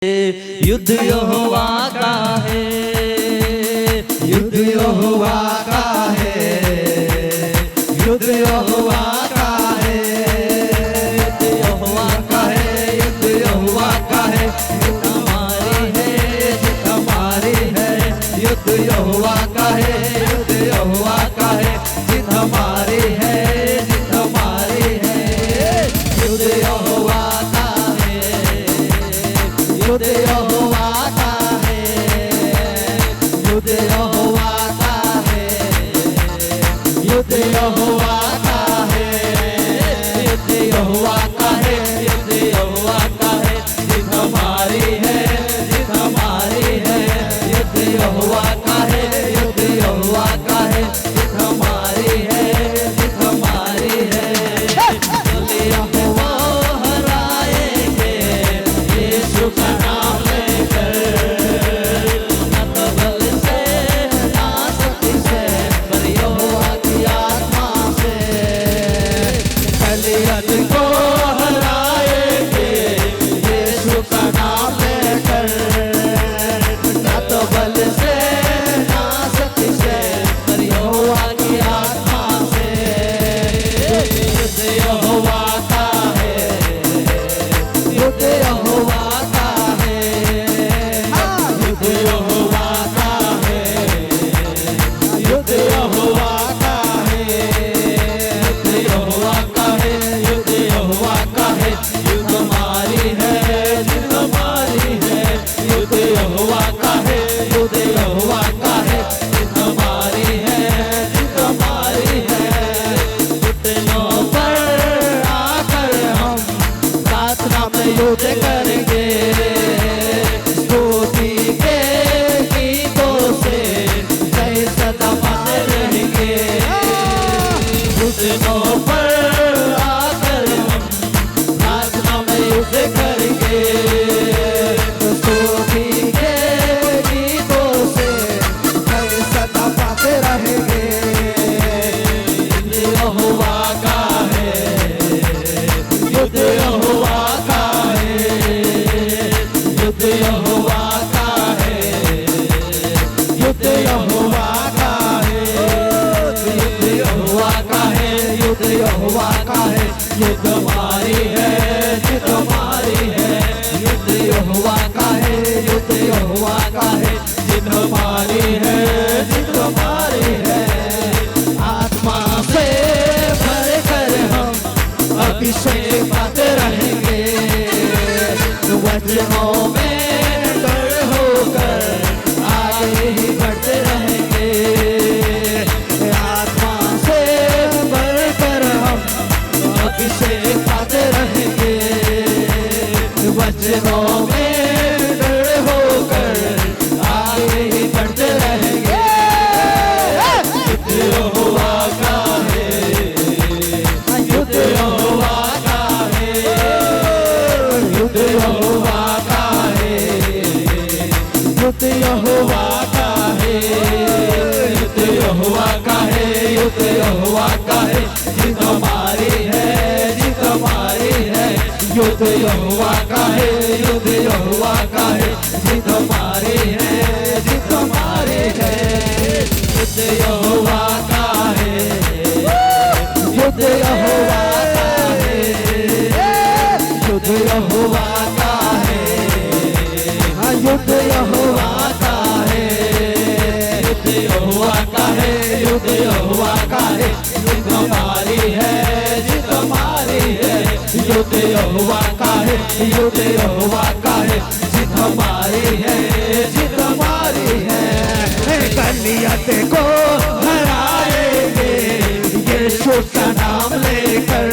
युद्ध यहोवा का है, युद्ध यहोवा का है, युद्ध यहोवा का है, युद्ध यहोवा का है, युद्ध यहोवा का है, जीत हमारी है, जीत हमारी है, युद्ध यहोवा का है, युद्ध यहोवा का है, जीत हमारी है, जीत हमारी है, युद्ध यहोवा का है, युद्ध यहोवा का है, युद्ध यहोवा का है, युद्ध यहोवा का है, युद्ध यहोवा का है, युद्ध यहोवा का है, जीत हमारी है, जीत हमारी है, युद्ध यहोवा का है, युद्ध यहोवा का है, जीत हमारी है, जीत हमारी है, चले यहोवा हराएंगे यीशु का नाम लेकर, न तो बल से ना शक्ति से पर यहोवा की आत्मा से, गलियत को हराएंगे यीशु का नाम लेकर, न तो बल से ना शक्ति से पर यहोवा की आत्मा से, युद्ध यहोवा का है, युद्ध यहोवा का है, युद्ध यहोवा का है, युद्ध यहोवा का है, युद्ध यहोवा का है, युद्ध यहोवा का है, युद्ध हमारी है, जीत हमारी है, युद्ध यहोवा का है, युद्ध यहोवा का है, जीत हमारी है, जीत हमारी है, घुटनों पर आकर हम प्रार्थना में युद्ध करेंगे, स्तुति के गीतों से जय सदा पाते रहेंगे, घुटनों पर आकर हम प्रार्थना में युद्ध करेंगे, स्तुति के गीतों से जय सदा पाते रहेंगे, युद्ध यहोवा का है, युद्ध यहोवा का है, युद्ध यहोवा का है, युद्ध यहोवा का है, युद्ध यहोवा का है, युद्ध यहोवा का है, युद्ध हमारी है, जीत हमारी है, युद्ध यहोवा का है, युद्ध यहोवा का है, जीत हमारी है, जीत हमारी है, आत्मा से भर कर हम अभिषेक पाते रहेंगे, वचनों में दृढ़ होकर आगे ही बढ़ते रहेंगे, आत्मा से भर कर हम अभिषेक पाते रहेंगे, वचनों में दृढ़ होकर आगे ही बढ़ते रहेंगे, युद्ध यहोवा का है, युद्ध यहोवा का है, युद्ध यहोवा का है, युद्ध यहोवा का है, युद्ध यहोवा का है, युद्ध यहोवा का है, जीत हमारी है, जीत हमारी है, युद्ध यहोवा का है, युद्ध यहोवा का है, जीत हमारी है, जीत हमारी है, युद्ध यहोवा का है, युद्ध यहोवा का है, युद्ध यहोवा का है, युद्ध यहोवा का है, युद्ध यहोवा का है, युद्ध यहोवा का है, जीत हमारी है, जीत हमारी है, युद्ध यहोवा का है, युद्ध यहोवा का है, जीत हमारी है, जीत हमारी है, गलियत को हराएंगे यीशु का नाम लेकर,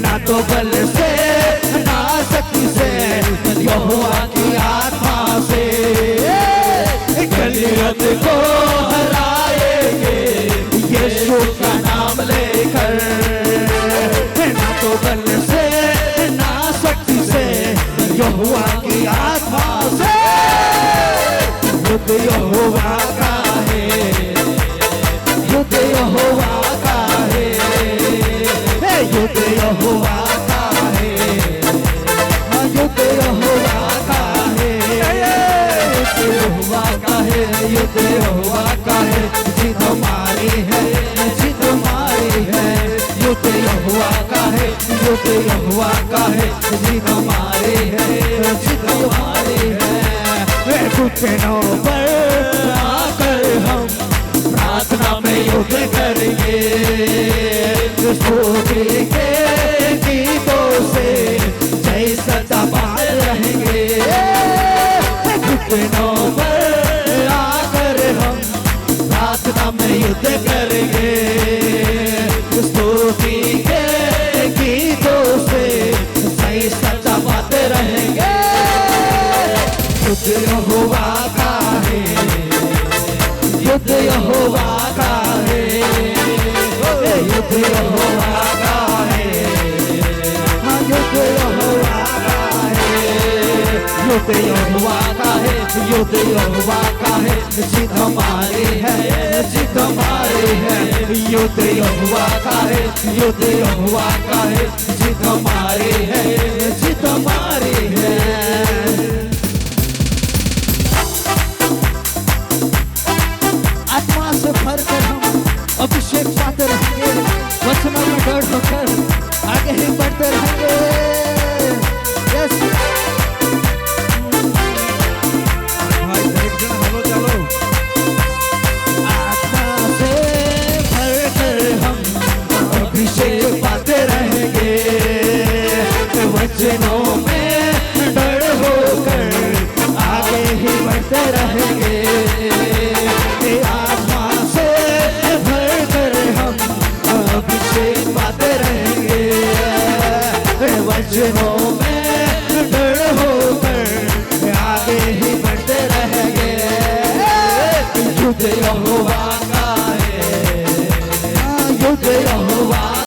ना तो बल से ना शक्ति से यहोवा की आत्मा से, गलियत को हराएंगे यीशु का नाम लेकर, ना तो बल से ना शक्ति से यहोवा की आत्मा से, युद्ध यहोवा का है, युद्ध यहोवा का है, युद्ध यहोवा का है, युद्ध यहोवा युद्ध यहोवा का है, जीत हमारी है, जीत हमारी है। घुटनों पर आकर हम प्रार्थना में युद्ध करेंगे, स्तुति के गीतों से जय सदा पाते रहेंगे। घुटनों पर आकर हम प्रार्थना में युद्ध करेंगे, स्तुति के गीतों से सही सच्चा पाते रहेंगे। युद्ध यहोवा का है, युद्ध यहोवा का है, युद्ध यहोवा का है, युद्ध यहोवा का है, युद्ध यहोवा का है, युद्ध यहोवा का है, जीत हमारी है, जीत हमारी है। युद्ध यहोवा का है, युद्ध यहोवा का है, जीत हमारी है, जीत हमारी है। आत्मा से भरकर हम अभिषेक पाते रहेंगे, वचनों में दृढ़ होकर आगे ही बढ़ते रहेंगे। यस भाई एक जन हेलो चलो। आत्मा से भरकर हम अभिषेक पाते रहेंगे, वचनों में दृढ़ होकर आगे ही बढ़ते रहेंगे। आत्मा से भरकर हम अभिषेक पाते रहेंगे, वचनों में दृढ़ होकर आगे ही बढ़ते रहेंगे। युद्ध यहोवा का है, युद्ध